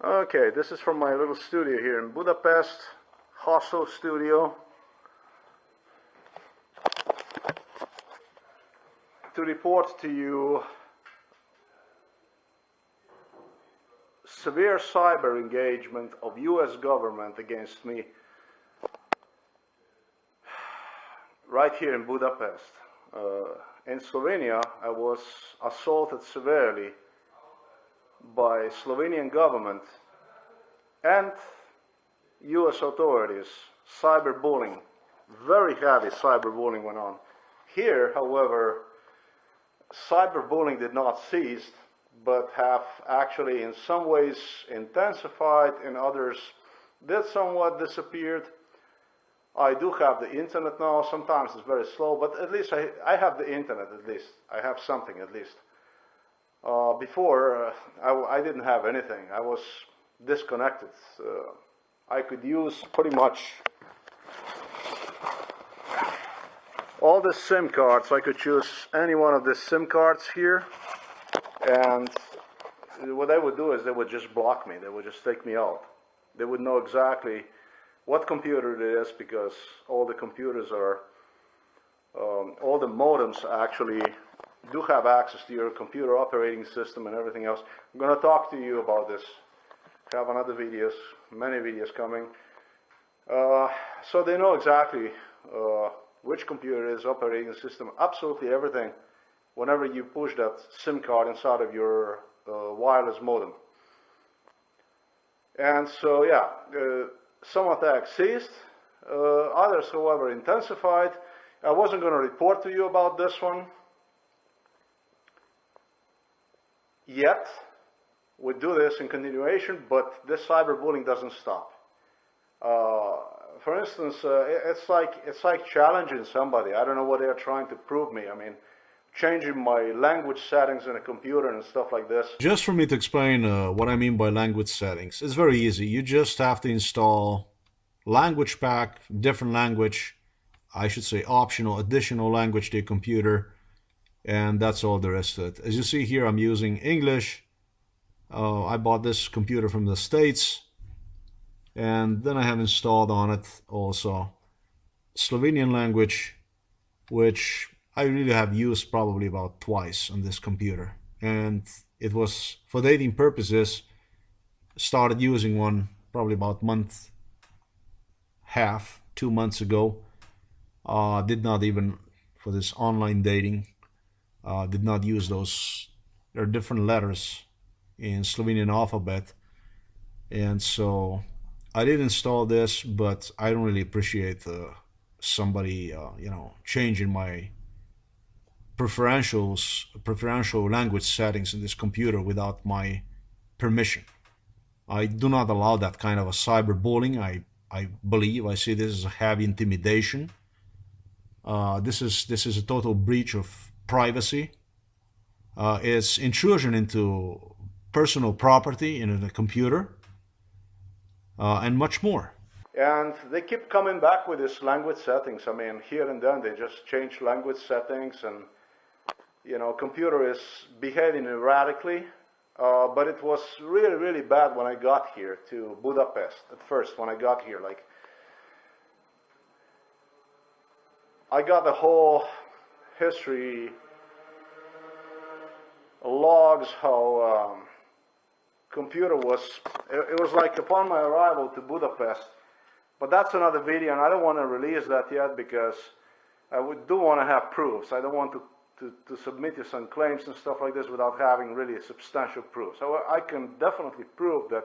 Okay, this is from my little studio here in Budapest, hostel studio, to report to you severe cyber engagement of US government against me right here in Budapest. In Slovenia, I was assaulted severely by Slovenian government and US authorities. Cyberbullying, very heavy cyberbullying went on. Here, however, cyberbullying did not cease, but have actually in some ways intensified, in others did somewhat disappeared. I do have the internet now. Sometimes it's very slow, but at least I have the internet at least. I have something at least. Before, I didn't have anything. I was disconnected. I could use pretty much all the SIM cards. I could choose any one of the SIM cards here, and what they would do is they would just block me. They would just take me out. They would know exactly what computer it is, because all the computers are, all the modems actually do have access to your computer operating system and everything else. I'm going to talk to you about this. I have another videos, many videos coming. So they know exactly which computer is operating the system, absolutely everything, whenever you push that SIM card inside of your wireless modem. And so, yeah, some attacks ceased, others, however, intensified. I wasn't going to report to you about this one yet. We do this in continuation, but this cyberbullying doesn't stop. For instance, it's like challenging somebody. I don't know what they're trying to prove me. I mean, changing my language settings in a computer and stuff like this. Just for me to explain what I mean by language settings, it's very easy. You just have to install language pack, different language, I should say optional, additional language to your computer, and that's all there is to it. As you see here, I'm using English. I bought this computer from the States, and then I have installed on it also Slovenian language, which I really have used probably about twice on this computer. And it was for dating purposes, started using one probably about month, half, 2 months ago. Did not even, for this online dating, did not use those. There are different letters in Slovenian alphabet. And so I did install this, but I don't really appreciate somebody, changing my preferential language settings in this computer without my permission. I do not allow that kind of a cyberbullying. I believe I see this as a heavy intimidation. This is a total breach of privacy. It's intrusion into personal property in a computer, and much more. And they keep coming back with these language settings. I mean, here and then they just change language settings, and computer is behaving erratically. But it was really, really bad when I got here to Budapest at first. When I got here, like, I got the whole history logs, how computer was, it was like upon my arrival to Budapest. But that's another video, and I don't want to release that yet because I do want to have proofs. I don't want to submit you some claims and stuff like this without having really substantial proof. So I can definitely prove that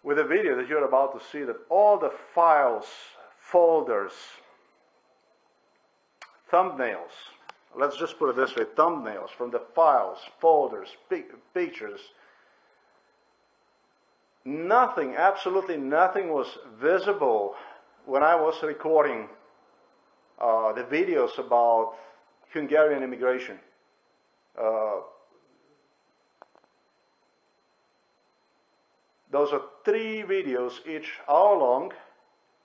with the video that you're about to see, that all the files, folders, thumbnails, let's just put it this way, thumbnails from the files, folders, pictures, nothing, absolutely nothing was visible when I was recording the videos about Hungarian immigration. Those are 3 videos, each hour long,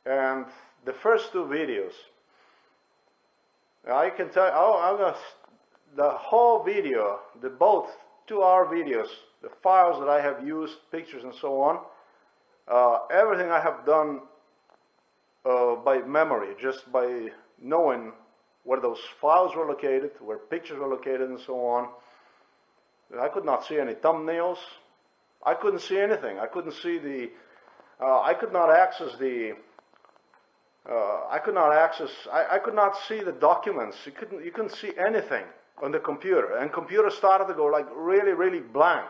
and the first 2 videos, I can tell you, the whole video, both 2-hour videos, the files that I have used, pictures and so on, everything I have done by memory, just by knowing where those files were located, where pictures were located and so on. I could not see any thumbnails. I couldn't see anything. I couldn't see the, I could not access the, I could not see the documents. You couldn't see anything on the computer. And computer started to go like really, really blank.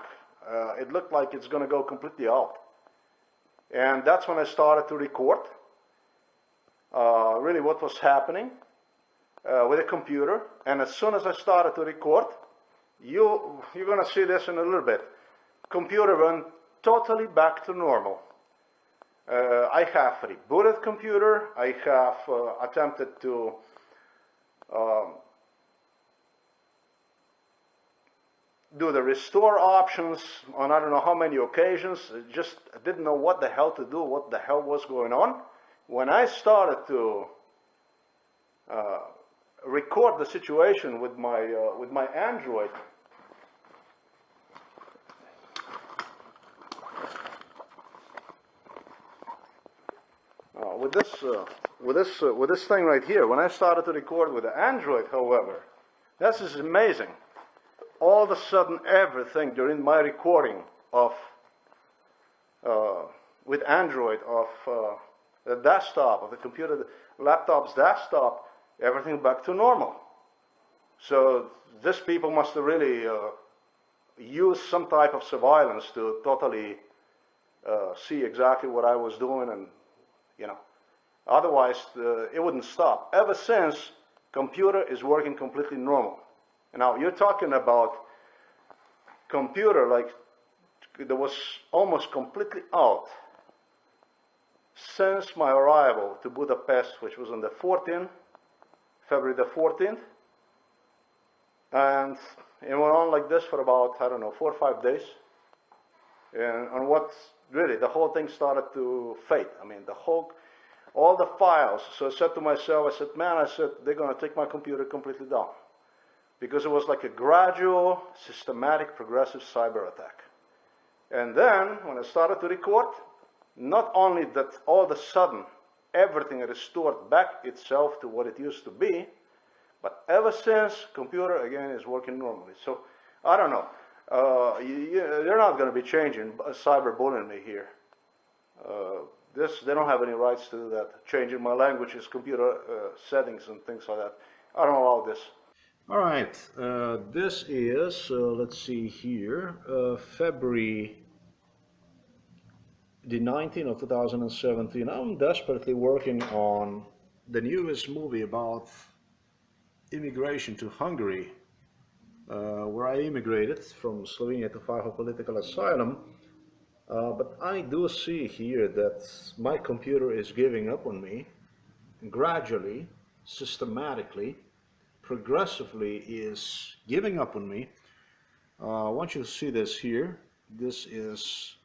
It looked like it's going to go completely out. And that's when I started to record really what was happening with the computer. And as soon as I started to record, you're going to see this in a little bit. Computer went totally back to normal. I have rebooted computer. I have attempted to do the restore options on I don't know how many occasions. Just didn't know what the hell to do, what the hell was going on. When I started to record the situation with my Android, with this thing right here, when I started to record with the Android, however, this is amazing. All of a sudden, everything during my recording of with Android of the desktop of the computer, the laptop's desktop, everything back to normal. So these people must have really used some type of surveillance to totally see exactly what I was doing, and you know, otherwise it wouldn't stop. Ever since, computer is working completely normal. Now you're talking about computer like that was almost completely out since my arrival to Budapest, which was on the 14th, February the 14th, and it went on like this for about, I don't know, 4 or 5 days. And on what really the whole thing started to fade. I mean, all the files. So I said to myself, I said, man, I said, they're going to take my computer completely down. Because it was like a gradual, systematic, progressive cyber attack. And then, when I started to record, not only that all of a sudden everything restored back itself to what it used to be, but ever since, computer again is working normally. So, I don't know. They're not going to be changing cyberbullying me here. They don't have any rights to do that. Changing my languages, computer settings and things like that. I don't allow this. All right, this is, let's see here, February the 19th of 2017. I'm desperately working on the newest movie about immigration to Hungary, where I immigrated from Slovenia to file for political asylum. But I do see here that my computer is giving up on me gradually, systematically, progressively is giving up on me. I want you to see this here. This is,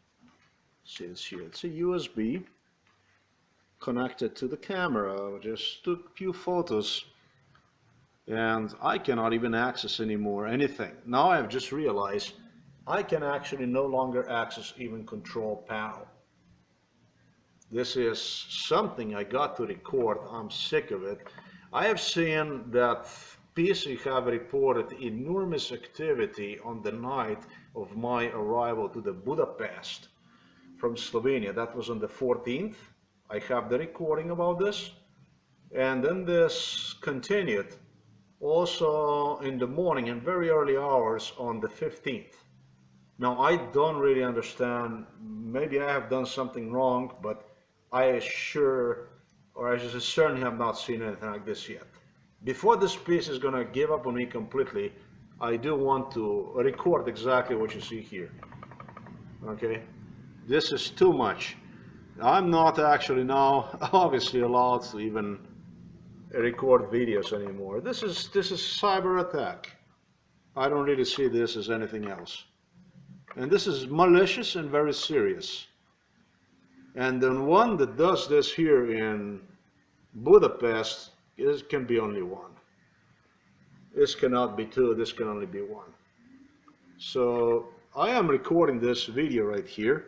see this here, it's a USB connected to the camera. I just took a few photos and I cannot even access anymore anything. Now I've just realized I can actually no longer access even control panel. This is something I got to record. I'm sick of it. I have seen that PC have reported enormous activity on the night of my arrival to the Budapest from Slovenia. That was on the 14th. I have the recording about this. And then this continued also in the morning in very early hours on the 15th. Now I don't really understand, maybe I have done something wrong, but I certainly have not seen anything like this yet. Before this piece is going to give up on me completely, I do want to record exactly what you see here. Okay, this is too much. I'm not actually now obviously allowed to even record videos anymore. This is cyber attack. I don't really see this as anything else. And this is malicious and very serious. And the one that does this here in Budapest, it can be only one. This cannot be two, this can only be one. So I am recording this video right here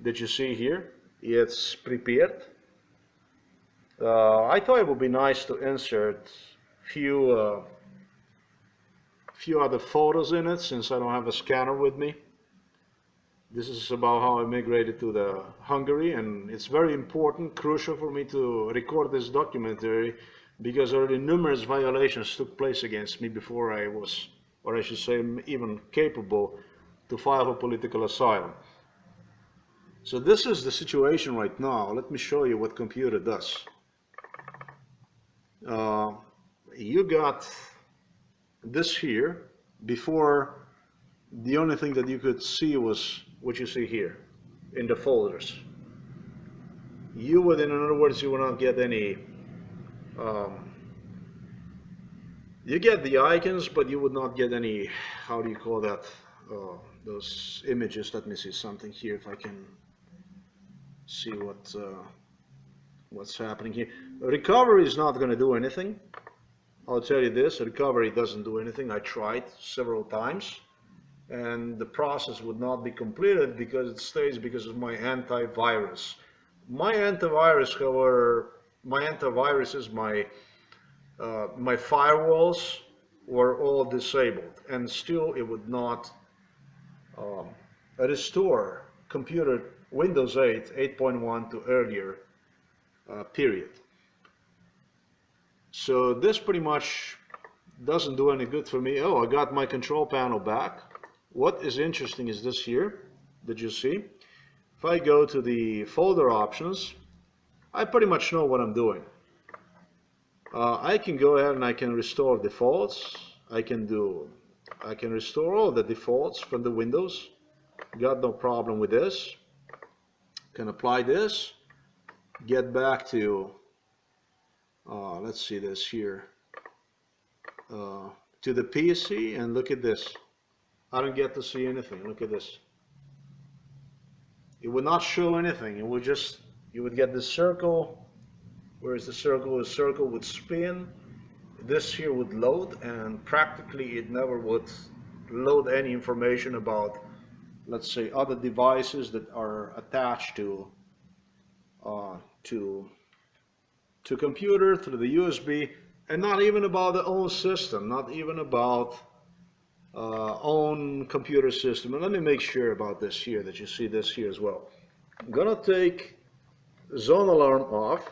that you see here. It's prepared. I thought it would be nice to insert few other photos in it, since I don't have a scanner with me. This is about how I migrated to the Hungary, and it's very important, crucial for me to record this documentary, because already numerous violations took place against me before I was, or I should say, even capable to file for political asylum. So this is the situation right now. Let me show you what computer does. You got this here. Before, the only thing that you could see was what you see here in the folders. You would, in other words, you will not get any, you get the icons, but you would not get any, how do you call that, those images. Let me see something here, if I can see what's happening here. Recovery is not going to do anything. I'll tell you this, recovery doesn't do anything. I tried several times, and the process would not be completed because it stays because of my antivirus. My antivirus, however, my firewalls were all disabled, and still it would not restore computer Windows 8, 8.1 to earlier period. So this pretty much doesn't do any good for me. Oh, I got my control panel back. What is interesting is this here. Did you see? If I go to the folder options, I pretty much know what I'm doing. I can go ahead and I can restore defaults. I can restore all the defaults from the Windows. Got no problem with this. Can apply this. Get back to let's see this here, to the PC, and look at this. I don't get to see anything. Look at this. It would not show anything. It would just, you would get this circle. Whereas the circle? The circle would spin. This here would load, and practically it never would load any information about, let's say, other devices that are attached to computer through the USB, and not even about the own system, not even about own computer system. And let me make sure about this here, that you see this here as well. I'm gonna take zone alarm off.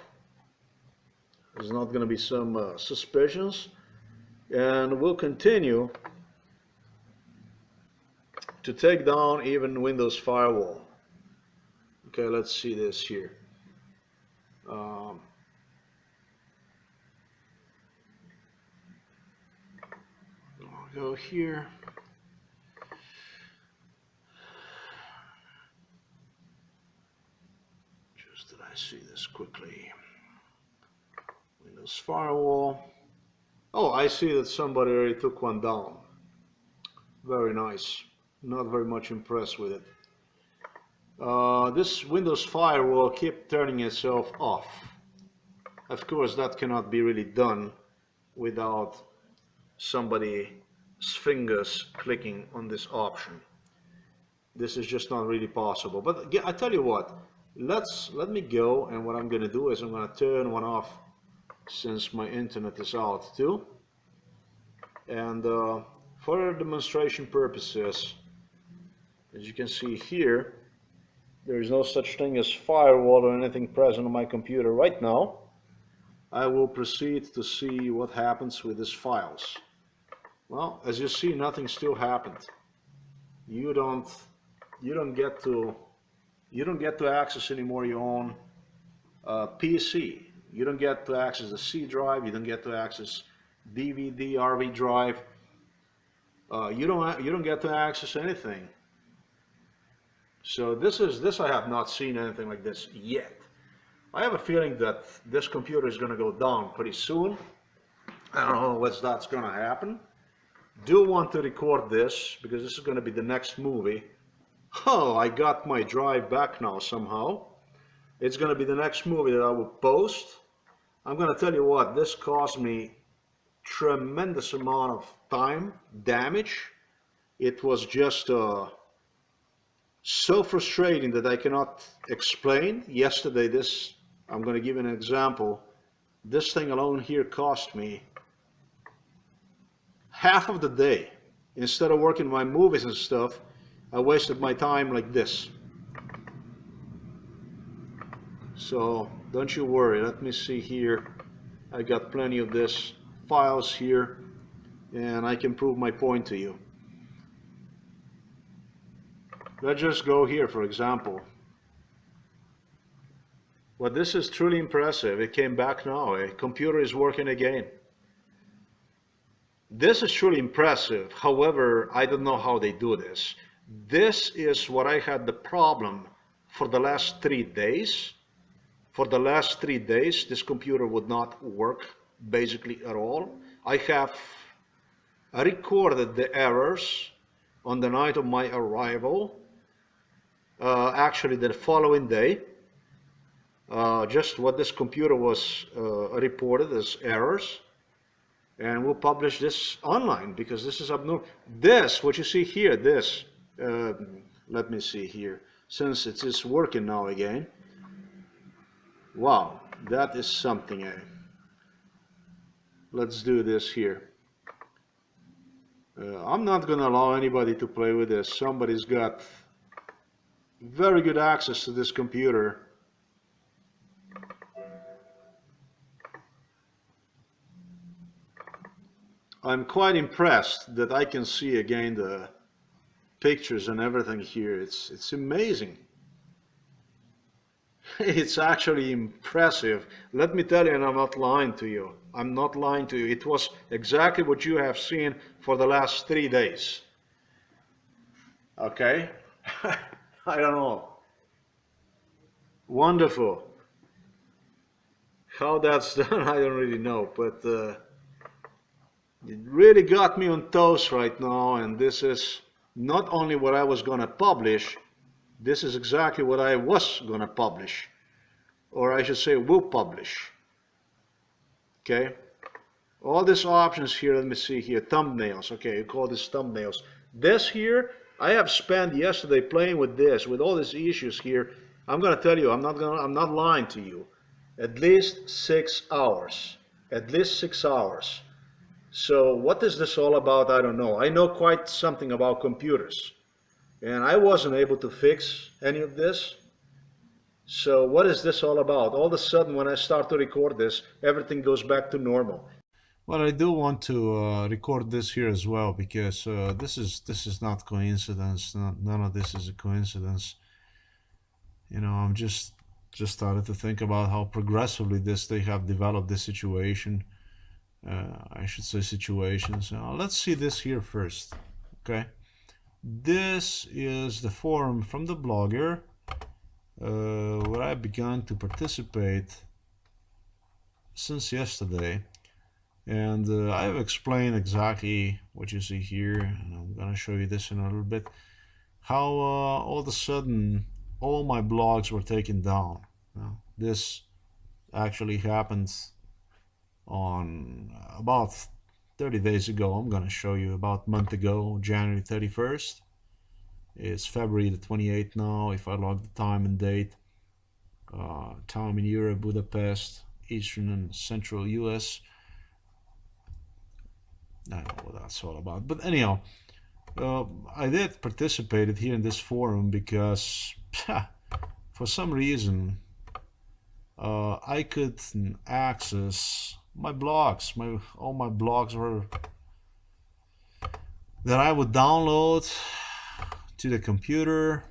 There's not gonna be some suspicions, and we'll continue to take down even Windows Firewall. Okay, let's see this here. I'll go here. Just that I see this quickly. Windows Firewall. Oh, I see that somebody already took one down. Very nice. Not very much impressed with it. This Windows Firewall kept turning itself off. Of course, that cannot be really done without somebody's fingers clicking on this option. This is just not really possible. But I tell you what, let me go, and what I'm going to do is I'm going to turn one off, since my internet is out too. And for demonstration purposes, as you can see here, there is no such thing as firewall or anything present on my computer right now. I will proceed to see what happens with these files. Well, as you see, nothing still happened. You don't get to access anymore your own PC. You don't get to access the C drive. You don't get to access DVD, RV drive. You don't get to access anything. So this I have not seen anything like this yet. I have a feeling that this computer is going to go down pretty soon. I don't know when that's going to happen. Do want to record this, because this is going to be the next movie. Oh, I got my drive back now somehow. It's going to be the next movie that I will post. I'm going to tell you what, this cost me tremendous amount of time, damage, it was just so frustrating that I cannot explain. Yesterday, this, I'm going to give you an example. This thing alone here cost me half of the day. Instead of working my movies and stuff, I wasted my time like this. So don't you worry. Let me see here. I got plenty of this files here, and I can prove my point to you. Let's just go here, for example. Well, this is truly impressive. It came back now. A computer is working again. This is truly impressive. However, I don't know how they do this. This is what I had the problem for the last 3 days. For the last 3 days, this computer would not work basically at all. I have recorded the errors on the night of my arrival. Actually, the following day, just what this computer was reported as errors. And we'll publish this online because this is abnormal. This, what you see here, this, let me see here, since it is working now again. Wow, that is something. Let's do this here. I'm not going to allow anybody to play with this. Somebody's got very good access to this computer. I'm quite impressed that I can see again the pictures and everything here. It's amazing. It's actually impressive. Let me tell you, and I'm not lying to you. I'm not lying to you. It was exactly what you have seen for the last 3 days. Okay? I don't know. Wonderful. How that's done, I don't really know, but it really got me on toes right now, and this is not only what I was going to publish, this is exactly what I was going to publish, or I should say will publish. Okay, all these options here, let me see here, thumbnails. Okay, you call this thumbnails. This here, I have spent yesterday playing with this, with all these issues here. I'm going to tell you, I'm not lying to you. At least 6 hours. At least 6 hours. So what is this all about? I don't know. I know quite something about computers, and I wasn't able to fix any of this. So what is this all about? All of a sudden, when I start to record this, everything goes back to normal. Well, I do want to record this here as well, because this is not coincidence. None of this is a coincidence. You know, I'm just started to think about how progressively they have developed this situation. I should say situations. Let's see this here first. Okay, this is the forum from the blogger where I began to participate since yesterday, and I've explained exactly what you see here, and I'm gonna show you this in a little bit, how all of a sudden all my blogs were taken down. Now, this actually happened on about 30 days ago. I'm gonna show you about a month ago, January 31st. It's February the 28th now, if I log the time and date. Time in Europe, Budapest, Eastern and Central US. I don't know what that's all about, but anyhow, I did participate here in this forum because for some reason I could access my blogs. All my blogs were that I would download to the computer.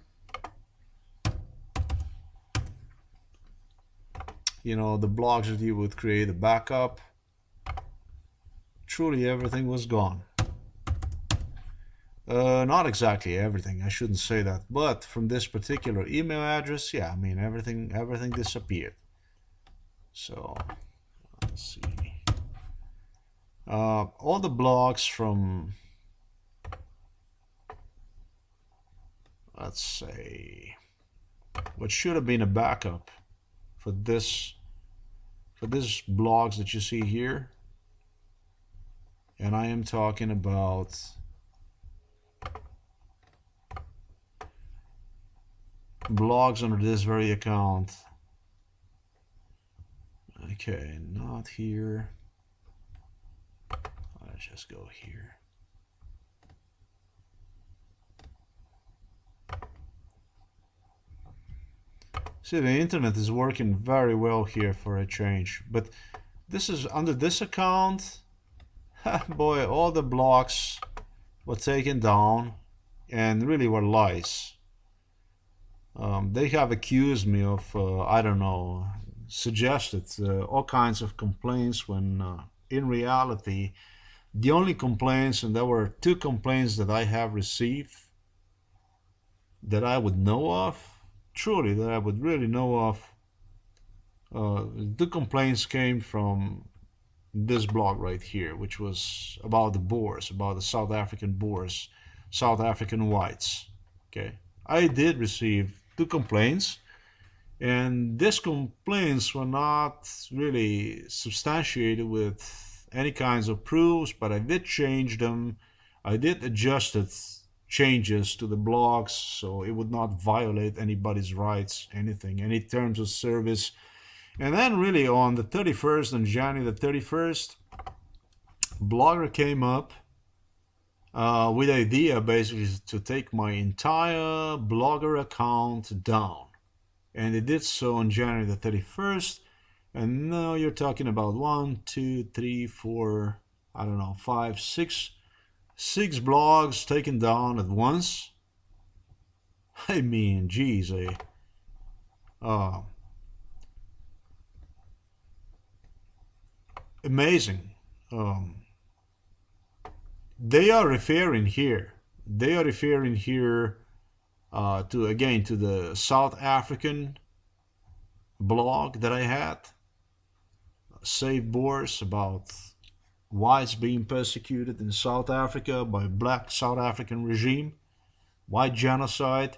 You know, the blogs that you would create a backup. Truly everything was gone. Not exactly everything, I shouldn't say that, but from this particular email address, yeah, I mean everything disappeared. So let's see. All the blogs from, let's say, what should have been a backup for this blogs that you see here, and I am talking about blogs under this very account. Okay, not here. Let's just go here. See, the internet is working very well here for a change, but this is under this account. Boy, all the blocks were taken down and really were lies. They have accused me of, I don't know, suggested all kinds of complaints when in reality, the only complaints, and there were 2 complaints that I have received that I would know of, truly that I would really know of. 2 complaints came from this blog right here, which was about the Boers, about the South African Boers, South African whites. Okay, I did receive 2 complaints, and these complaints were not really substantiated with any kinds of proofs, but I did change them. I did adjust changes to the blogs so it would not violate anybody's rights, anything, any terms of service. And then really on the 31st, on January the 31st, Blogger came up with the idea basically to take my entire Blogger account down. And they did so on January the 31st. And now you're talking about 1, 2, 3, 4, I don't know, 5, 6 blogs taken down at once. I mean, geez, amazing. They are referring here to, again, to the South African blog that I had, Save Boers, about whites being persecuted in South Africa by black South African regime, white genocide.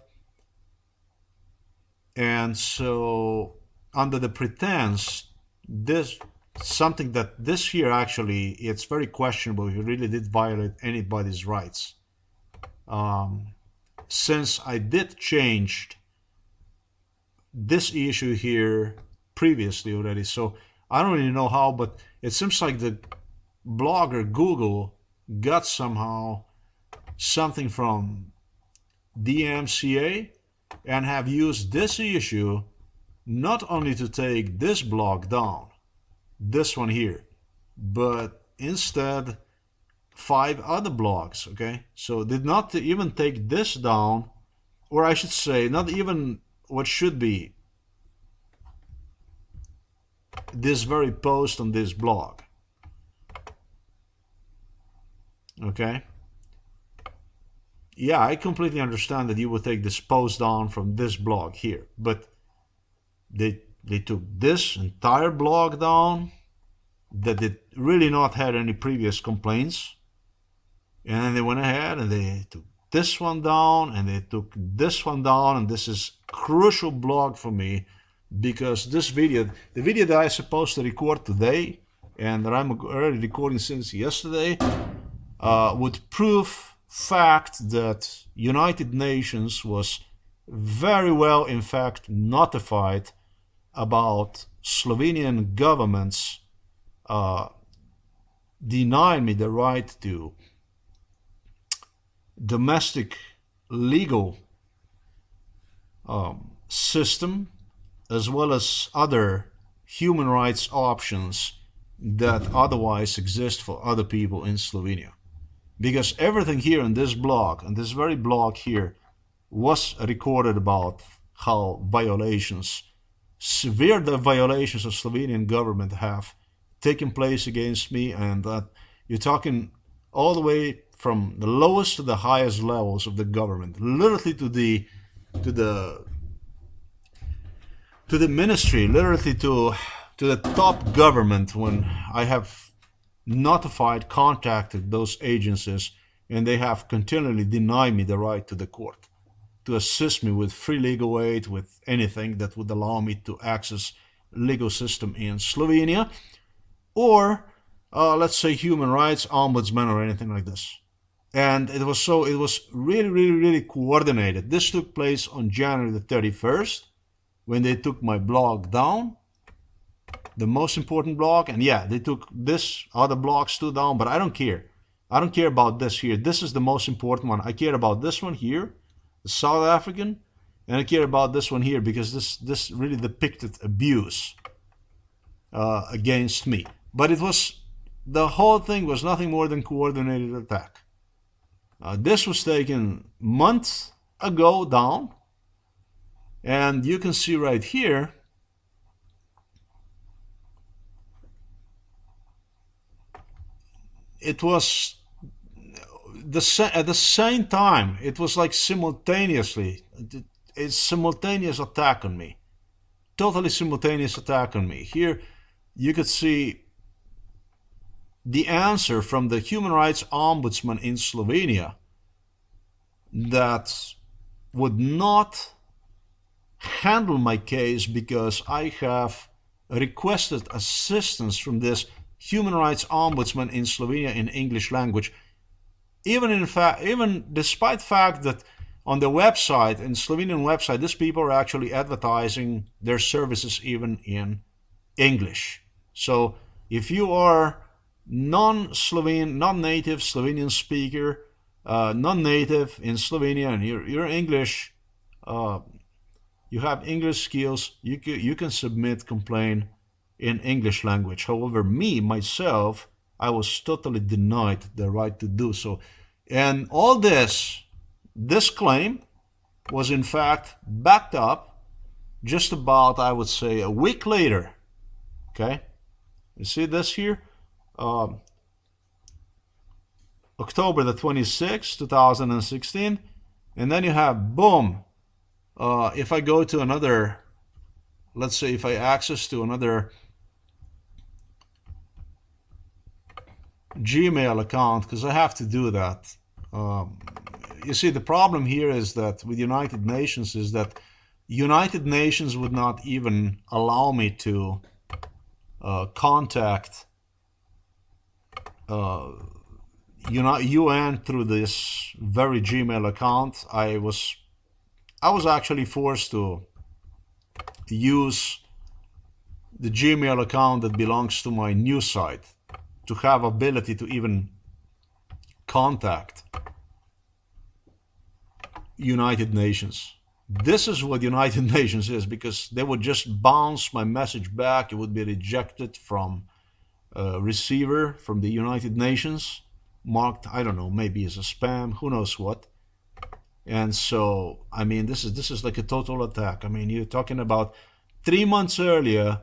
And so under the pretense, this something that this here actually, it's very questionable if it really did violate anybody's rights. Since I did change this issue here previously already, so I don't really know how, but it seems like the blogger Google got somehow something from DMCA and have used this issue not only to take this blog down, this one here, but instead 5 other blogs. Okay, so did not even take this down, or I should say not even what should be this very post on this blog. Okay, yeah, I completely understand that you would take this post down from this blog here, but they took this entire blog down that did really not had any previous complaints, and then they went ahead and they took this one down and they took this one down, and this is crucial blog for me because this video, the video that I supposed to record today and that I'm already recording since yesterday, would prove fact that United Nations was very well in fact notified about Slovenian government's denying me the right to domestic legal system, as well as other human rights options that otherwise exist for other people in Slovenia. Because everything here in this blog, and this very blog here, was recorded about how violations, severe violations of Slovenian government have taken place against me, and that you're talking all the way from the lowest to the highest levels of the government, literally to the ministry, literally to the top government. When I have contacted those agencies, and they have continually denied me the right to the court to assist me with free legal aid, with anything that would allow me to access legal system in Slovenia, or let's say human rights ombudsman or anything like this. And it was really, really, really coordinated. This took place on January the 31st when they took my blog down, the most important blog. And yeah, they took this other blogs too down, but I don't care. I don't care about this here. This is the most important one. I care about this one here, the South African, and I care about this one here because this really depicted abuse against me. But the whole thing was nothing more than coordinated attack. This was taken months ago down, and you can see right here it was at the same time. It was like simultaneously. It's simultaneous attack on me, totally simultaneous attack on me. Here you could see the answer from the Human Rights Ombudsman in Slovenia that would not handle my case because I have requested assistance from this Human Rights Ombudsman in Slovenia in English language. Even despite the fact that on the website, in Slovenian website, these people are actually advertising their services even in English. So if you are non-Slovene, non-native Slovenian speaker, non-native in Slovenia, and you're English, you have English skills, you can submit complaint in English language. However, myself, I was totally denied the right to do so. And all this claim was in fact backed up just about, I would say, a week later. Okay, you see this here? October the 26th, 2016, and then you have, boom, if I go to another, let's say if I access to another Gmail account, because I have to do that. You see, the problem here is that with United Nations is that United Nations would not even allow me to contact UN through this very Gmail account. I was actually forced to use the Gmail account that belongs to my news site to have ability to even contact United Nations. This is what United Nations is, because they would just bounce my message back. It would be rejected from a receiver from the United Nations, marked, I don't know, maybe as a spam, who knows what. And so, I mean, this is like a total attack. I mean, you're talking about 3 months earlier,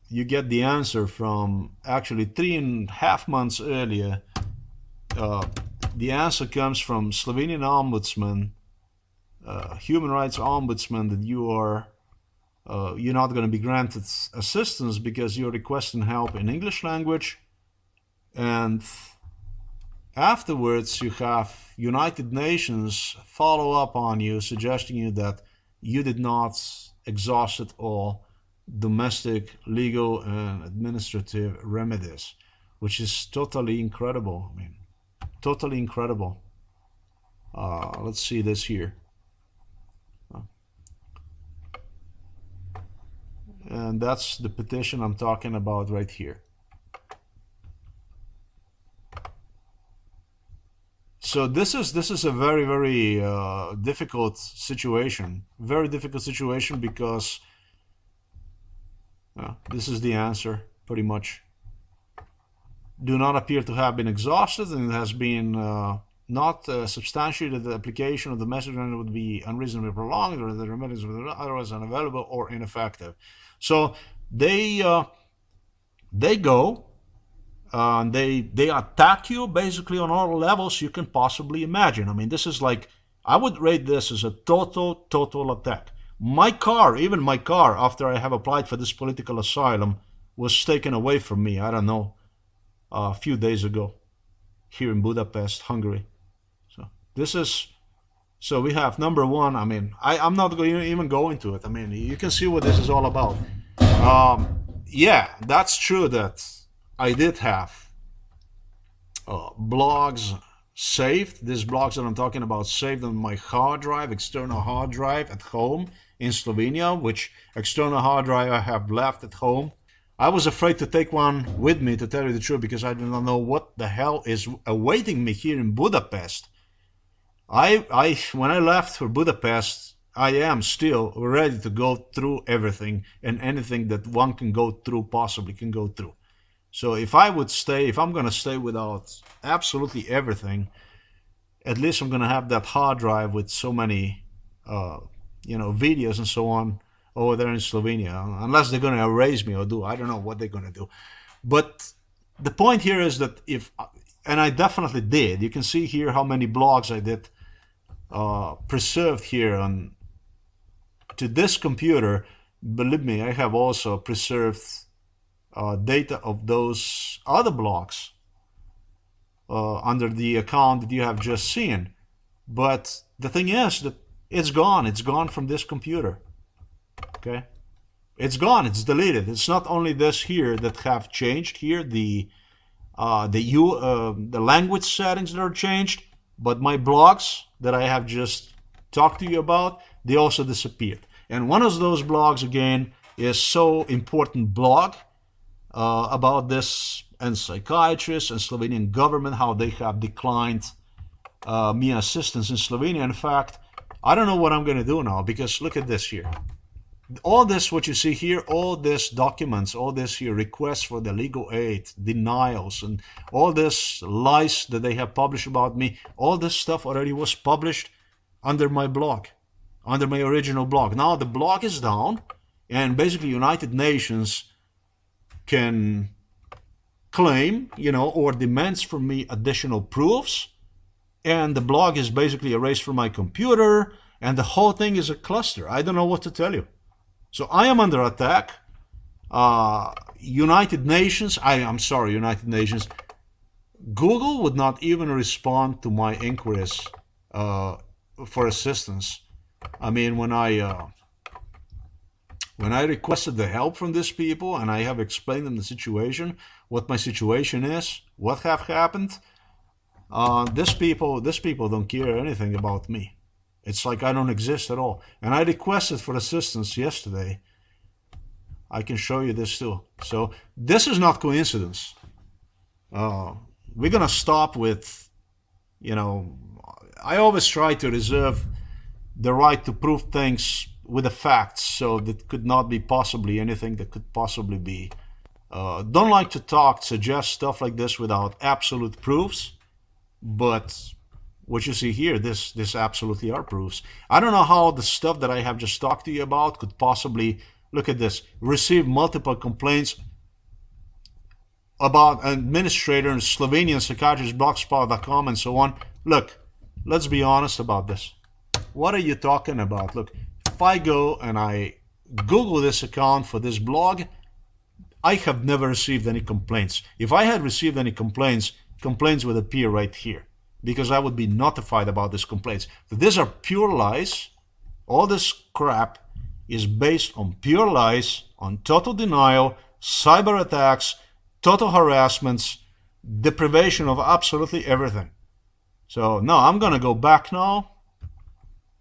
you get the answer from, actually 3.5 months earlier, the answer comes from Slovenian Ombudsman, Human Rights Ombudsman, that you're not going to be granted assistance because you're requesting help in English language. And afterwards you have United Nations follow up on you, suggesting you that you did not exhaust all domestic, legal, and administrative remedies, which is totally incredible. I mean, totally incredible. Let's see this here. And that's the petition I'm talking about right here. So this is a very, very difficult situation. Very difficult situation because this is the answer, pretty much. Do not appear to have been exhausted, and it has been not substantiated. The application of the message would be unreasonably prolonged, or the remedies were otherwise unavailable or ineffective. So they go. They attack you basically on all levels you can possibly imagine. I mean, this is like, I would rate this as a total attack. My car, even my car, after I have applied for this political asylum, was taken away from me, I don't know, a few days ago here in Budapest, Hungary. So this is, so we have number one. I mean, I'm not going to even go into it. I mean, you can see what this is all about. Yeah, that's true that I did have blogs, saved. These blogs that I'm talking about saved on my hard drive, external hard drive at home in Slovenia, which external hard drive I have left at home. I was afraid to take one with me, to tell you the truth, because I do not know what the hell is awaiting me here in Budapest. When I left for Budapest, I am still ready to go through everything and anything that one can go through, possibly can go through. So if I'm going to stay without absolutely everything, at least I'm going to have that hard drive with so many, videos and so on over there in Slovenia, unless they're going to erase me or I don't know what they're going to do. But the point here is that and I definitely did. You can see here how many blogs I did preserved here to this computer. Believe me, I have also preserved data of those other blogs under the account that you have just seen. But the thing is that it's gone from this computer. Okay, it's gone, it's deleted. It's not only this here that have changed here, the language settings that are changed, but my blogs that I have just talked to you about, they also disappeared. And one of those blogs again is so important blog about this and psychiatrists and Slovenian government, how they have declined me assistance in Slovenia. In fact, I don't know what I'm going to do now, because look at this here. All this, what you see here, all this documents, all this here, requests for the legal aid, denials, and all this lies that they have published about me, all this stuff already was published under my blog, under my original blog. Now the blog is down, and basically United Nations can claim, or demands from me additional proofs, and the blog is basically erased from my computer, and the whole thing is a cluster. I don't know what to tell you. So I am under attack. United Nations, Google would not even respond to my inquiries for assistance. I mean, when I requested the help from these people, and I have explained them the situation, what my situation is, what have happened, these people don't care anything about me. It's like I don't exist at all. And I requested for assistance yesterday. I can show you this too. So this is not coincidence. We're going to stop with, I always try to reserve the right to prove things with the facts. So that could not be possibly anything that could possibly be. Don't like to suggest stuff like this without absolute proofs. But what you see here, this absolutely are proofs. I don't know how the stuff that I have just talked to you about could possibly, look at this, receive multiple complaints about administrator and Slovenian psychiatrist, blogspot.com and so on. Look, let's be honest about this. What are you talking about? Look, if I go and I Google this account for this blog, I have never received any complaints. If I had received any complaints would appear right here, because I would be notified about these complaints. But these are pure lies. All this crap is based on pure lies, on total denial, cyber attacks, total harassments, deprivation of absolutely everything. So now I'm going to go back now.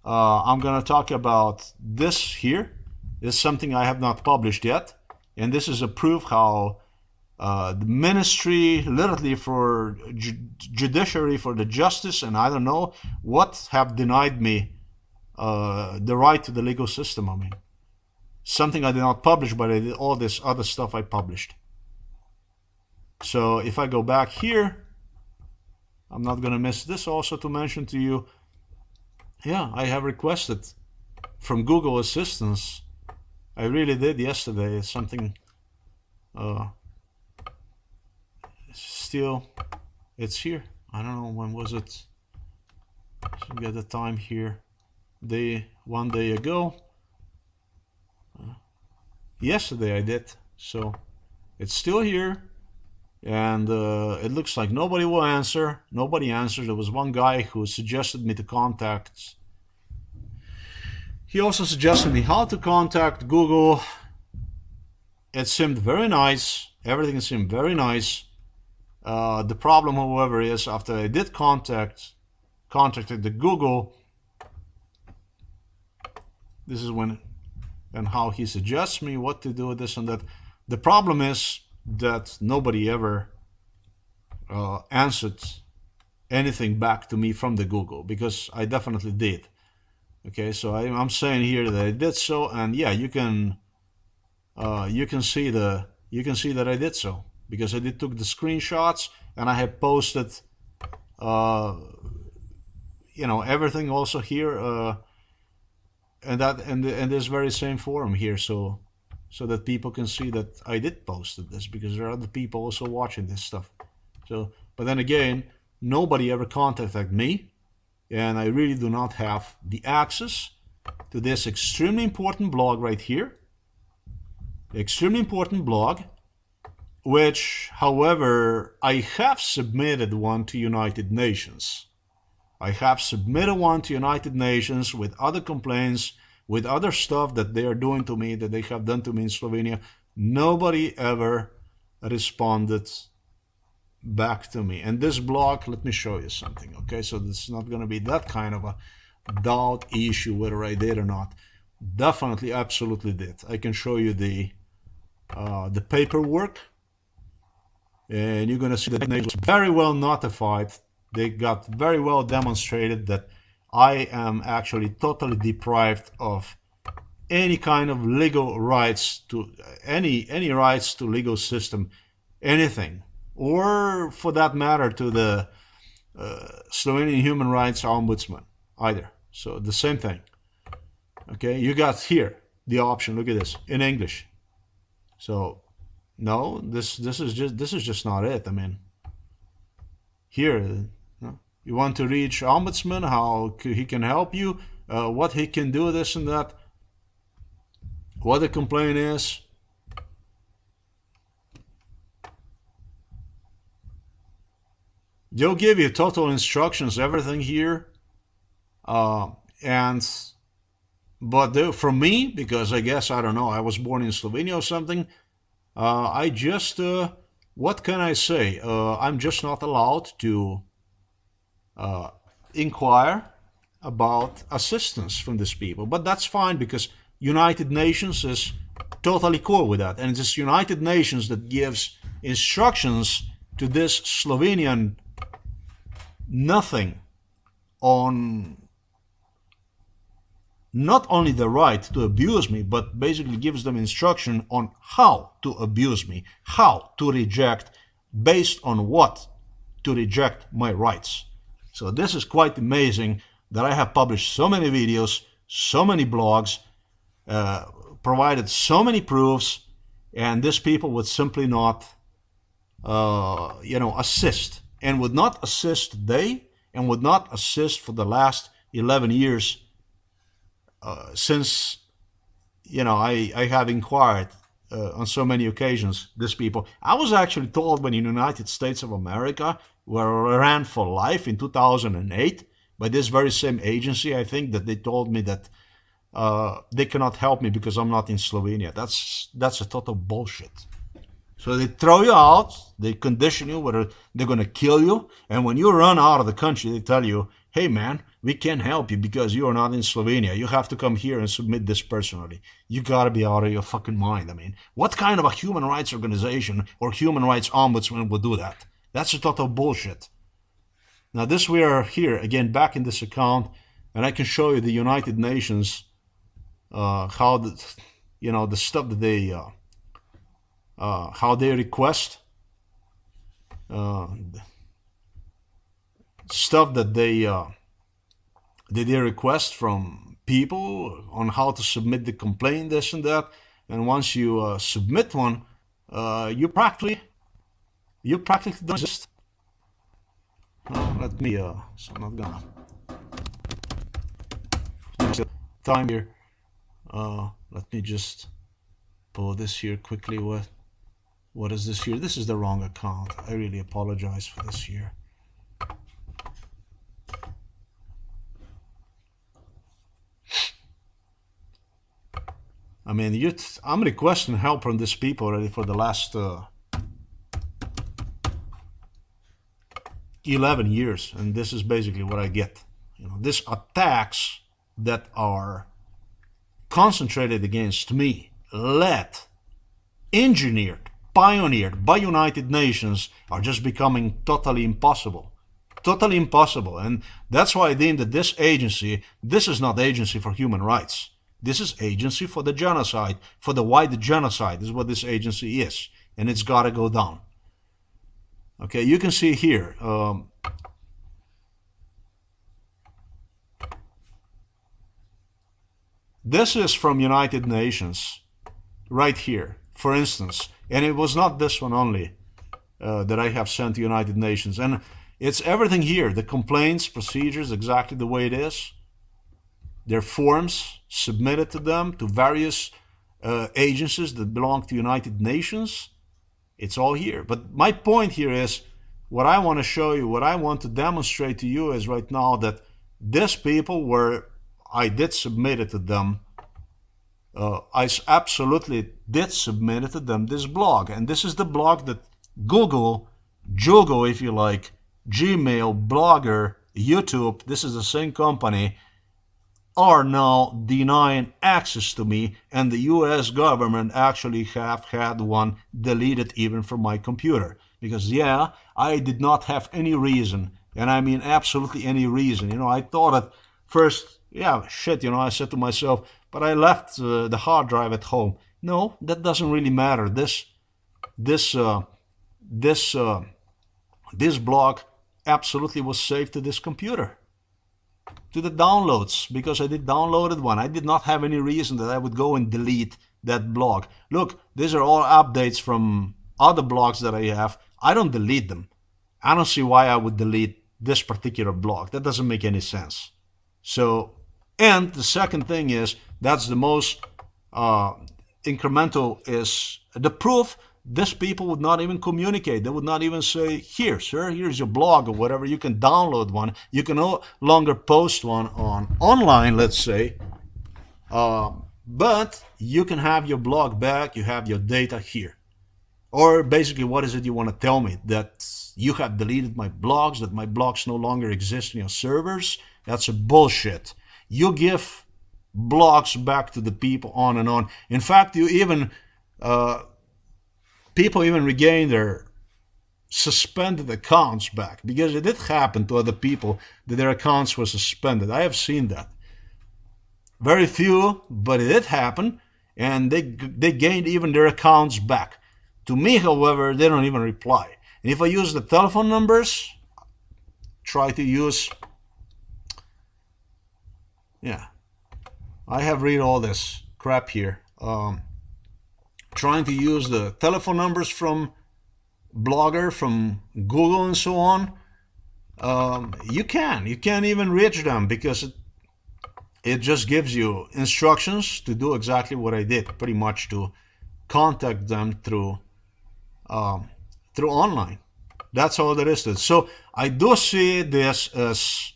I'm going to talk about this here. This is something I have not published yet. And this is a proof how the ministry, literally for judiciary, for the justice, and I don't know what, have denied me the right to the legal system. I mean, something I did not publish, but I did all this other stuff I published. So if I go back here, I'm not going to miss this also to mention to you. Yeah, I have requested from Google assistance. I really did yesterday. It's something still, it's here. I don't know, when was it? So get the time here. One day ago. Yesterday I did. So it's still here. And it looks like nobody will answer. Nobody answered. There was one guy who suggested me to contact. He also suggested me how to contact Google. It seemed very nice. Everything seemed very nice. The problem, however, is after I did contacted the Google, this is when and how he suggests me what to do, this and that. The problem is that nobody ever answered anything back to me from the Google, because I definitely did. Okay, so I'm saying here that I did so, and yeah, you can see that I did so, because I did took the screenshots and I have posted everything also here, and that and this very same forum here, so that people can see that I did posted this, because there are other people also watching this stuff. So, but then again, nobody ever contacted me, and I really do not have the access to this extremely important blog right here. Extremely important blog, which, however, I have submitted one to United Nations. I have submitted one to United Nations with other complaints, with other stuff that they are doing to me, that they have done to me in Slovenia. Nobody ever responded back to me. And this blog, let me show you something, okay? So it's not going to be that kind of a doubt issue whether I did or not. Definitely, absolutely did. I can show you the paperwork, and you're going to see that they was very well notified. They got very well demonstrated that I am actually totally deprived of any kind of legal rights to any rights to legal system, anything, or for that matter to the Slovenian Human Rights Ombudsman either. So the same thing. Okay, you got here the option. Look at this in English. So no, this is just not it. I mean, here you want to reach Ombudsman, how he can help you, what he can do, this and that, what the complaint is. They'll give you total instructions, everything here, but from me, because I guess, I don't know, I was born in Slovenia or something, I just, what can I say? I'm just not allowed to inquire about assistance from these people. But that's fine, because United Nations is totally cool with that. And it's United Nations that gives instructions to this Slovenian nothing on not only the right to abuse me, but basically gives them instruction on how to abuse me, how to reject, based on what to reject my rights. So this is quite amazing that I have published so many videos, so many blogs, provided so many proofs, and these people would simply not, assist, and would not assist today, and would not assist for the last 11 years since, I have inquired on so many occasions, these people. I was actually told when in the United States of America, where I ran for life in 2008, by this very same agency, I think, that they told me that they cannot help me because I'm not in Slovenia. That's a total bullshit. So they throw you out, they condition you whether they're going to kill you, and when you run out of the country, they tell you, hey man, we can't help you because you are not in Slovenia. You have to come here and submit this personally. You gotta be out of your fucking mind. I mean, what kind of a human rights organization or human rights ombudsman would do that? That's a total bullshit. Now this, we are here again back in this account, and I can show you the United Nations, how the stuff that they how they request, stuff that they request from people on how to submit the complaint, this and that. And once you submit one, you practically don't exist. Let me so I'm not gonna time here. Let me just pull this here quickly. What is this here? This is the wrong account. I really apologize for this here. I mean, I'm requesting help from these people already for the last 11 years, and this is basically what I get. You know, these attacks that are concentrated against me, led, engineered, pioneered by United Nations, are just becoming totally impossible. Totally impossible. And that's why I deem that this agency, this is not agency for human rights. This is agency for the genocide, for the white genocide is what this agency is. And it's got to go down. Okay, you can see here. This is from United Nations, right here, for instance. And it was not this one only that I have sent to United Nations. And it's everything here, the complaints, procedures, exactly the way it is. Their forms submitted to them, to various agencies that belong to United Nations. It's all here. But my point here is, what I want to show you, what I want to demonstrate to you is right now that these people were, I did submit it to them. I absolutely did submit it to them, this blog. And this is the blog that Google, Jugo if you like, Gmail, Blogger, YouTube, this is the same company, are now denying access to me, and the US government actually have had one deleted even from my computer. Because yeah, I did not have any reason, and I mean absolutely any reason. You know, I thought at first, yeah, shit, you know, I said to myself, but I left the hard drive at home. No, that doesn't really matter. This blog absolutely was saved to this computer, to the downloads, because I did downloaded one. I did not have any reason that I would go and delete that blog. Look, these are all updates from other blogs that I have. I don't delete them. I don't see why I would delete this particular blog. That doesn't make any sense. So, and the second thing is, that's the most incremental, is the proof. These people would not even communicate. They would not even say, here, sir, here's your blog or whatever. You can download one. You can no longer post one on online, let's say. But you can have your blog back. You have your data here. Or basically, what is it you want to tell me? That you have deleted my blogs, that my blogs no longer exist in your servers? That's a bullshit. You give blogs back to the people, on and on. In fact, you even... people even regain their suspended accounts back, because it did happen to other people that their accounts were suspended. I have seen that. Very few, but it did happen, and they gained even their accounts back. To me, however, they don't even reply. And if I use the telephone numbers, try to use, yeah, I have read all this crap here. Trying to use the telephone numbers from Blogger, from Google and so on, you can't even reach them, because it just gives you instructions to do exactly what I did, pretty much, to contact them through online. That's all there is to it. So I do see this as,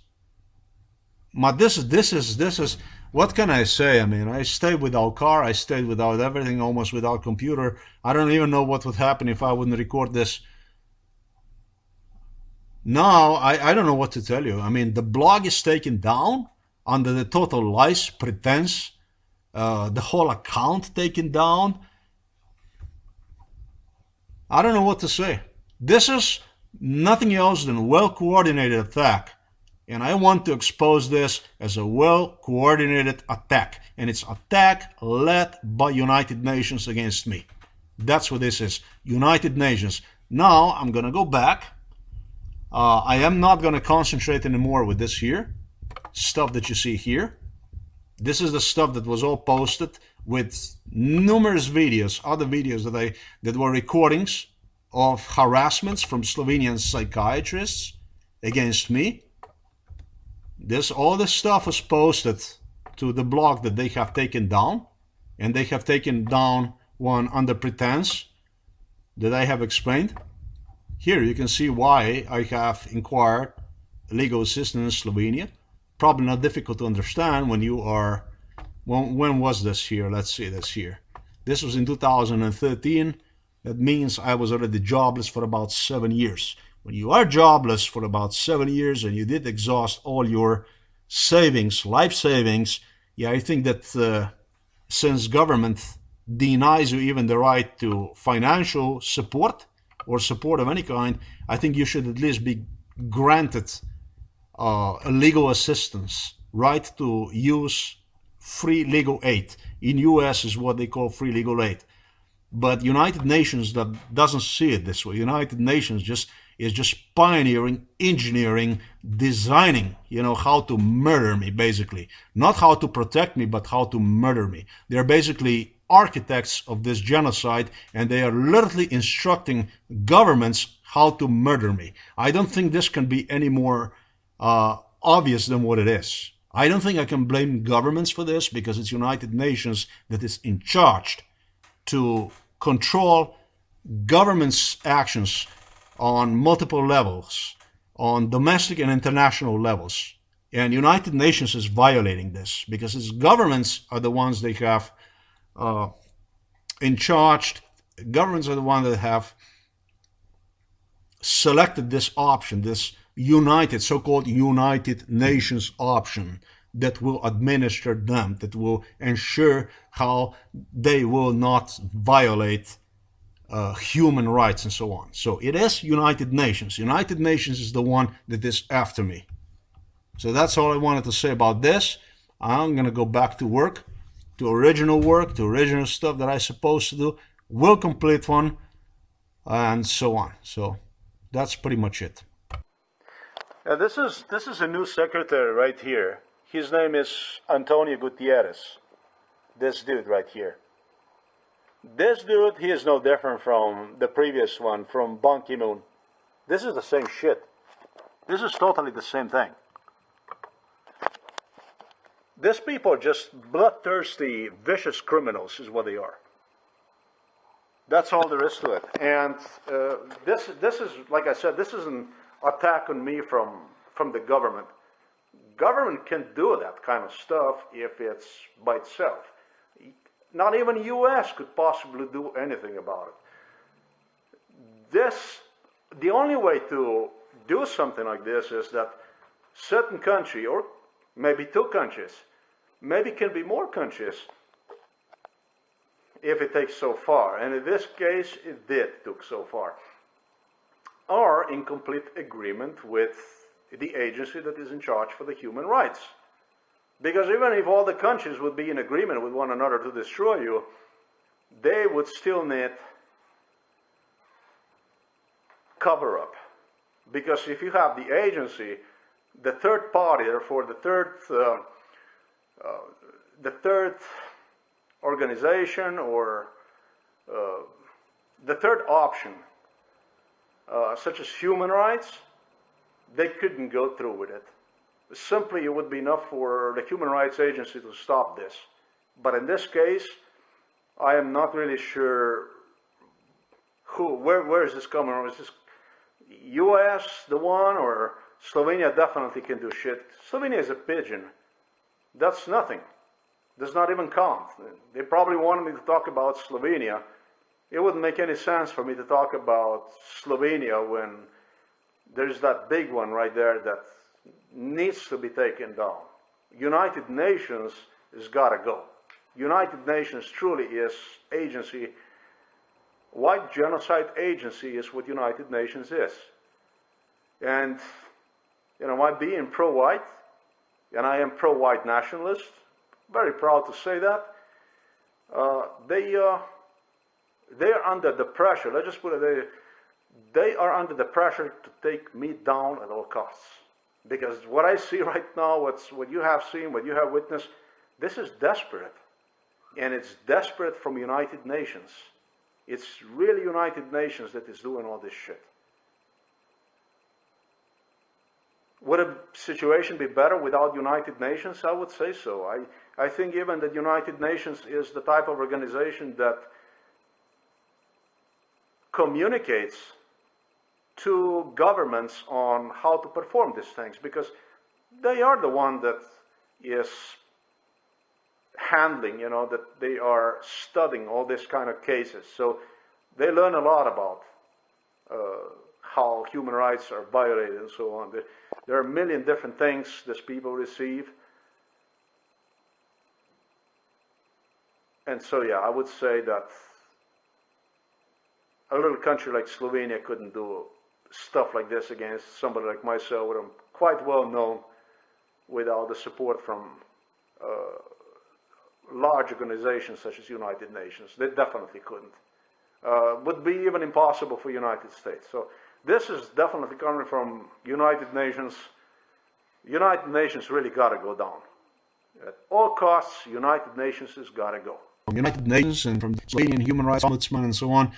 this is what can I say? I mean, I stayed without car, I stayed without everything, almost without computer. I don't even know what would happen if I wouldn't record this. Now, I don't know what to tell you. I mean, the blog is taken down under the total lies, pretense, the whole account taken down. I don't know what to say. This is nothing else than a well-coordinated attack. And I want to expose this as a well-coordinated attack. And it's attack led by United Nations against me. That's what this is. United Nations. Now, I'm going to go back. I am not going to concentrate anymore with this here. Stuff that you see here. This is the stuff that was all posted with numerous videos, other videos that were recordings of harassments from Slovenian psychiatrists against me. All this stuff was posted to the blog that they have taken down, and they have taken down one under pretense that I have explained. Here you can see why I have inquired legal assistance in Slovenia. Probably not difficult to understand when you are, when was this here? Let's see this here. This was in 2013. That means I was already jobless for about 7 years. when you are jobless for about 7 years and you did exhaust all your savings, life savings, yeah, I think that since government denies you even the right to financial support or support of any kind, I think you should at least be granted a legal assistance, right to use free legal aid. In US is what they call free legal aid. But United Nations that doesn't see it this way. United Nations is just pioneering, engineering, designing, how to murder me, basically. Not how to protect me, but how to murder me. They're basically architects of this genocide, and they are literally instructing governments how to murder me. I don't think this can be any more obvious than what it is. I don't think I can blame governments for this, because it's United Nations that is in charge to control government's actions on multiple levels, on domestic and international levels. And United Nations is violating this, because its governments are the ones they have in charge. Governments are the ones that have selected this option, this so-called United Nations option, that will administer them, that will ensure how they will not violate human rights and so on. So it is United Nations. United Nations is the one that is after me. So that's all I wanted to say about this. I'm going to go back to work, to original stuff that I'm supposed to do. Will complete one, and so on. So that's pretty much it. This is a new secretary right here. His name is Antonio Gutierrez. This dude right here. This dude, he is no different from the previous one, from Ban Ki-moon. This is the same shit. This is totally the same thing. These people are just bloodthirsty, vicious criminals is what they are. That's all there is to it. And this is, like I said, this is an attack on me from the government. Government can do that kind of stuff if it's by itself. Not even U.S. could possibly do anything about it. The only way to do something like this is that certain country, or maybe two countries, maybe can be more countries, if it takes so far, and in this case it took so far, are in complete agreement with the agency that is in charge for the human rights. Because even if all the countries would be in agreement with one another to destroy you, they would still need cover up. Because if you have the agency, the third party, therefore the third organization, or the third option, such as human rights, they couldn't go through with it. Simply, it would be enough for the Human Rights Agency to stop this. But in this case, I am not really sure where is this coming from. Is this U.S. the one, or Slovenia definitely can do shit. Slovenia is a pigeon. That's nothing. Does not even count. They probably wanted me to talk about Slovenia. It wouldn't make any sense for me to talk about Slovenia when there's that big one right there that needs to be taken down. United Nations has got to go. United Nations truly is agency. White genocide agency is what United Nations is. And, my being pro-white, and I am pro-white nationalist, very proud to say that, they are under the pressure, let's just put it there, they are under the pressure to take me down at all costs. Because what I see right now, what you have seen, what you have witnessed, this is desperate. And it's desperate from United Nations. It's really United Nations that is doing all this shit. Would a situation be better without United Nations? I would say so. I think even that United Nations is the type of organization that communicates to governments on how to perform these things, because they are the one that is handling, that they are studying all these kind of cases. So they learn a lot about how human rights are violated and so on. There are a million different things these people receive. And so, yeah, I would say that a little country like Slovenia couldn't do stuff like this against somebody like myself, where I'm quite well known, without the support from large organizations such as United Nations. They definitely couldn't. Would be even impossible for United States. So this is definitely coming from United Nations. United Nations really got to go down. At all costs, United Nations has got to go. United Nations and from the Slovenian Human Rights Ombudsman and so on.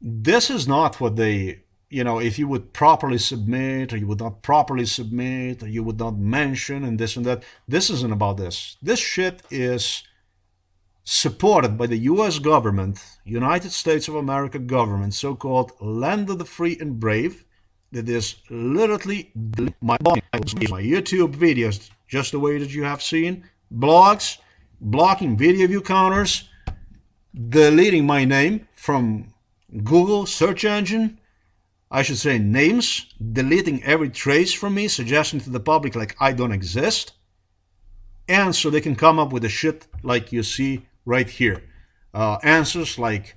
This is not what they, if you would properly submit, or you would not properly submit, or you would not mention, and this and that. This isn't about this. This shit is supported by the U.S. government, United States of America government, so-called land of the free and brave, that is literally my YouTube videos, just the way that you have seen, blogs, blocking video view counters, deleting my name from Google search engine, I should say names, deleting every trace from me, suggesting to the public like I don't exist, and so they can come up with the shit like you see right here. Answers like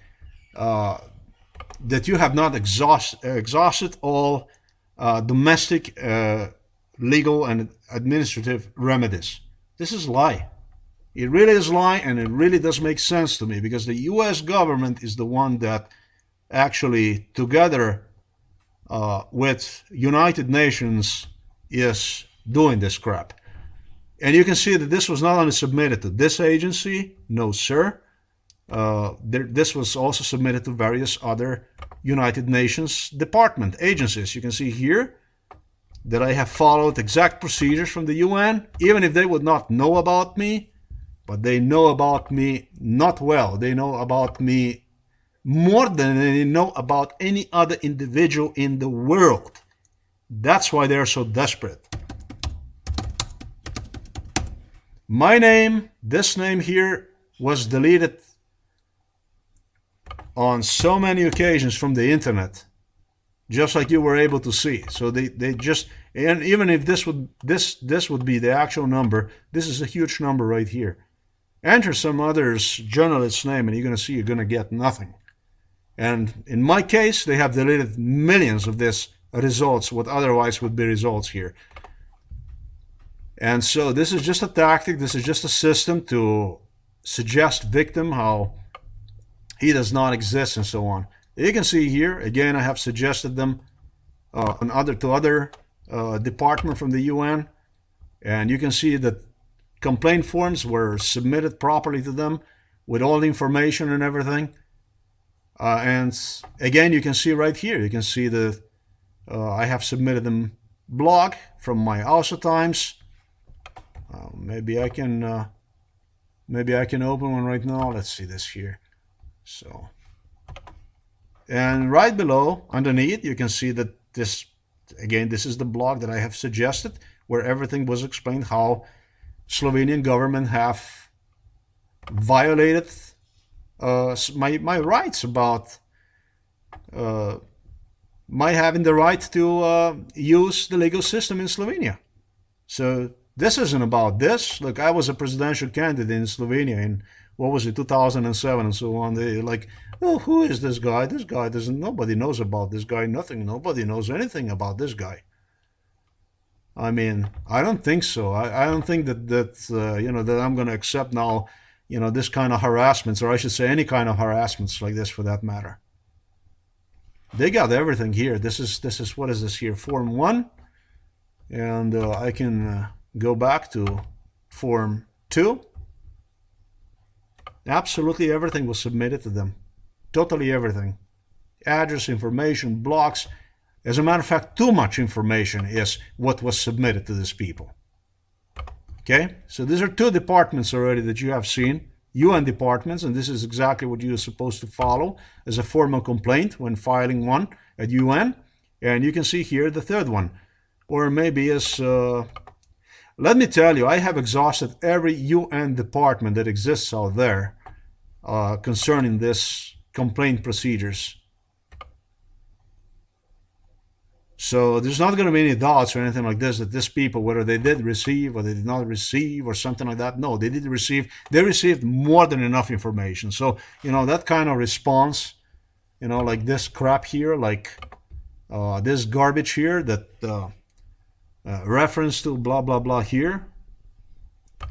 that you have not exhausted all domestic, legal, and administrative remedies. This is a lie. It really is a lie, and it really does make sense to me, because the U.S. government is the one that actually, together with United Nations, is doing this crap. And you can see that this was not only submitted to this agency, no sir. This was also submitted to various other United Nations department agencies. You can see here that I have followed exact procedures from the UN, even if they would not know about me, but they know about me not well. They know about me more than they know about any other individual in the world. That's why they're so desperate. My name, this name here, was deleted on so many occasions from the internet, just like you were able to see. So they just, and even if this would be the actual number, this is a huge number right here. Enter some other journalist's name and you're going to see you're going to get nothing. And in my case, they have deleted millions of these results, what otherwise would be results here. And so this is just a tactic, this is just a system to suggest victim how he does not exist and so on. You can see here, again, I have suggested them to other department from the UN, and you can see that complaint forms were submitted properly to them with all the information and everything. And again, you can see right here, you can see that I have submitted them blog from my Also Times. Maybe I can open one right now. Let's see this here. So, and right below, underneath, you can see that this, again, this is the blog that I have suggested, where everything was explained how Slovenian government have violated my rights about my having the right to use the legal system in Slovenia. So this isn't about this. Look, I was a presidential candidate in Slovenia in, what was it, 2007 and so on. They like, oh, who is this guy? This guy doesn't, nobody knows about this guy, nothing. Nobody knows anything about this guy. I mean, I don't think so. I don't think that that I'm going to accept now, this kind of harassments, or I should say any kind of harassments like this for that matter. They got everything here. This is what is this here? Form 1. And I can go back to Form 2. Absolutely everything was submitted to them. Totally everything. Address, information, blocks. As a matter of fact, too much information is what was submitted to these people. Okay, so these are 2 departments already that you have seen, UN departments, and this is exactly what you're supposed to follow as a formal complaint when filing one at UN. And you can see here the 3rd one, or maybe as, let me tell you, I have exhausted every UN department that exists out there concerning this complaint procedures. So there's not going to be any doubts or anything like this that these people, whether they did receive or they did not receive or something like that, no, they did receive. They received more than enough information. So, that kind of response, like this crap here, like this garbage here that reference to blah, blah, blah here.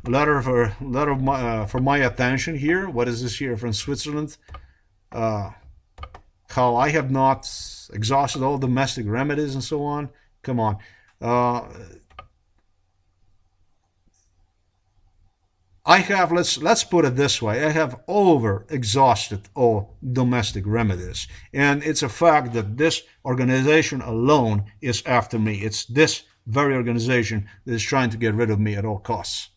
For my attention here. What is this here from Switzerland? How I have not exhausted all domestic remedies and so on. Come on. I have, let's put it this way, I have over exhausted all domestic remedies. And it's a fact that this organization alone is after me. It's this very organization that is trying to get rid of me at all costs.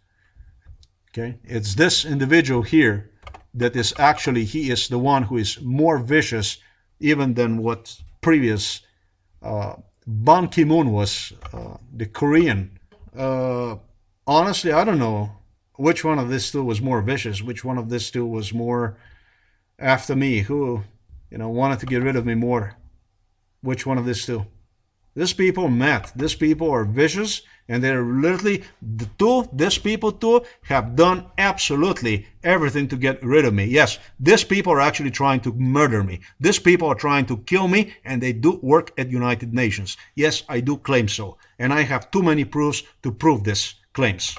Okay? It's this individual here that is actually, he is the one who is more vicious even than what previous Ban Ki-moon was, the Korean. Honestly, I don't know which one of these two was more vicious, which one of these two was more after me, who, wanted to get rid of me more. Which one of these two? These people met. These people are vicious, and they're literally, these people too have done absolutely everything to get rid of me. Yes, these people are actually trying to murder me. These people are trying to kill me, and they do work at United Nations. Yes, I do claim so. And I have too many proofs to prove this claims.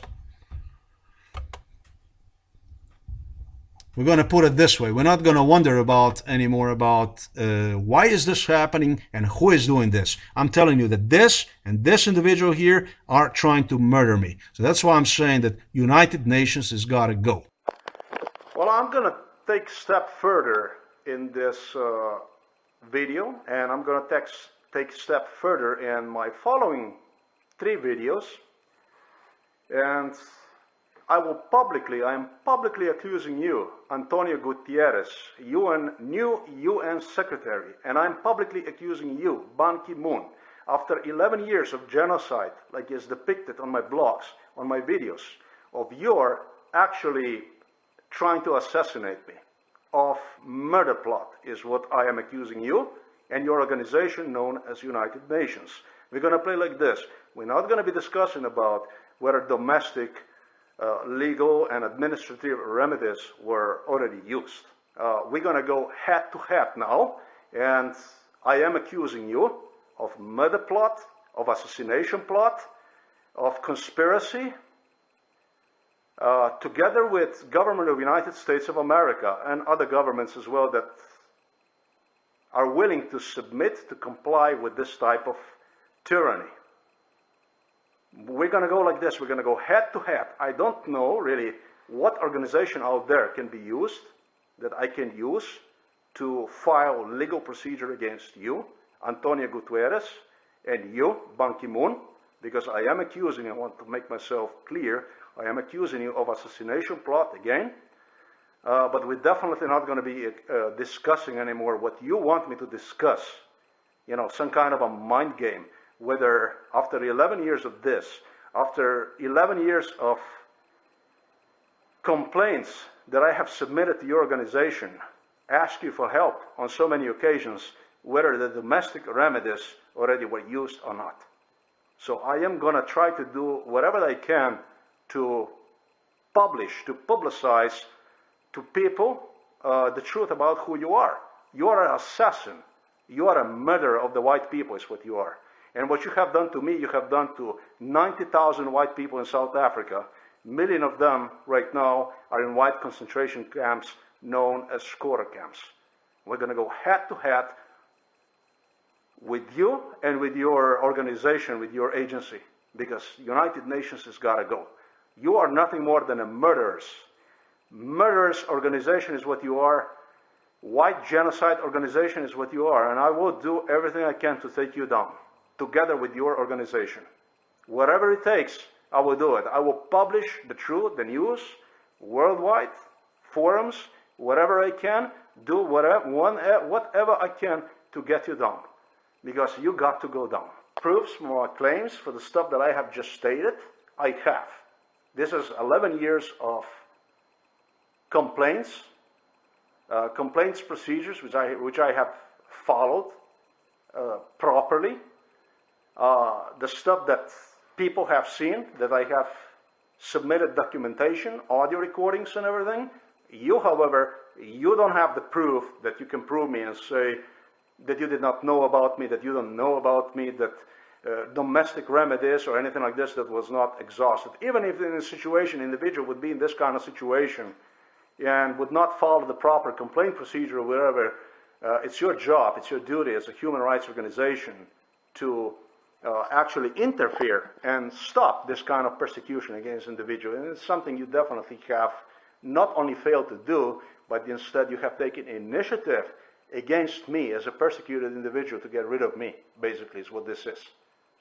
We're going to put it this way. We're not going to wonder anymore about why is this happening and who is doing this. I'm telling you that this and this individual here are trying to murder me. So that's why I'm saying that United Nations has got to go. Well, I'm going to take a step further in this video, and I'm going to take a step further in my following 3 videos. And I am publicly accusing you, Antonio Gutierrez, new UN Secretary, and I'm publicly accusing you, Ban Ki-moon, after 11 years of genocide, like is depicted on my blogs, on my videos, of your actually trying to assassinate me, of murder plot is what I am accusing you and your organization known as United Nations. We're going to play like this. We're not going to be discussing about whether domestic legal and administrative remedies were already used. We're going to go head to head now, and I am accusing you of murder plot, of assassination plot, of conspiracy, together with government of the United States of America and other governments as well that are willing to submit, to comply with this type of tyranny. We're going to go like this. We're going to go head to head. I don't know really what organization out there can be used, that I can use to file legal procedure against you, Antonio Gutierrez, and you, Ban Ki-moon, because I am accusing, I want to make myself clear, I am accusing you of assassination plot again, but we're definitely not going to be discussing anymore what you want me to discuss, some kind of a mind game. Whether after 11 years of this, after 11 years of complaints that I have submitted to your organization, ask you for help on so many occasions, whether the domestic remedies already were used or not. So I am going to try to do whatever I can to publicize to people the truth about who you are. You are an assassin. You are a murderer of the white people is what you are. And what you have done to me, you have done to 90,000 white people in South Africa. A million of them right now are in white concentration camps known as Skora camps. We're going to go head to head with you and with your organization, with your agency, because United Nations has got to go. You are nothing more than a murderers organization is what you are. White genocide organization is what you are, and I will do everything I can to take you down, together with your organization. Whatever it takes, I will do it. I will publish the truth, the news, worldwide, forums, whatever I can, do whatever I can to get you down. Because you got to go down. Proofs, more claims for the stuff that I have just stated, I have. This is 11 years of complaints procedures, which I have followed properly. the stuff that people have seen, that I have submitted documentation, audio recordings and everything. You, however, you don't have the proof that you can prove me and say that you did not know about me, that you don't know about me, that domestic remedies or anything like this that was not exhausted. Even if in a situation, individual would be in this kind of situation and would not follow the proper complaint procedure or whatever, it's your job, it's your duty as a human rights organization to actually interfere and stop this kind of persecution against individuals. And it's something you definitely have not only failed to do, but instead you have taken initiative against me as a persecuted individual to get rid of me, basically, is what this is.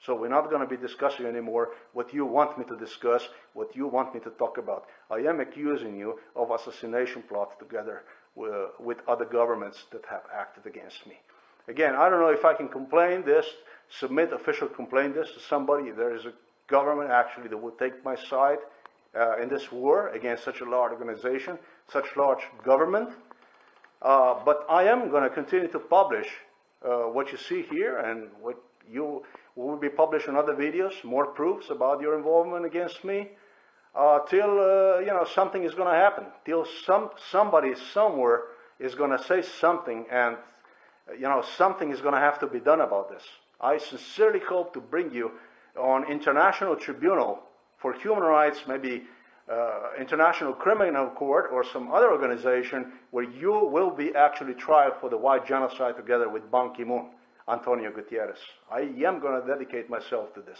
So we're not going to be discussing anymore what you want me to discuss, what you want me to talk about. I am accusing you of assassination plot together with other governments that have acted against me. Again, I don't know if I can complain this, submit official complaint this to somebody. If there is a government actually that would take my side in this war against such a large organization, such large government. But I am going to continue to publish what you see here and what you will be publishing other videos, more proofs about your involvement against me, till something is going to happen, till somebody somewhere is going to say something, and something is going to have to be done about this. I sincerely hope to bring you on international tribunal for human rights, maybe International Criminal Court or some other organization where you will be actually tried for the white genocide together with Ban Ki-moon, Antonio Gutierrez. I am going to dedicate myself to this.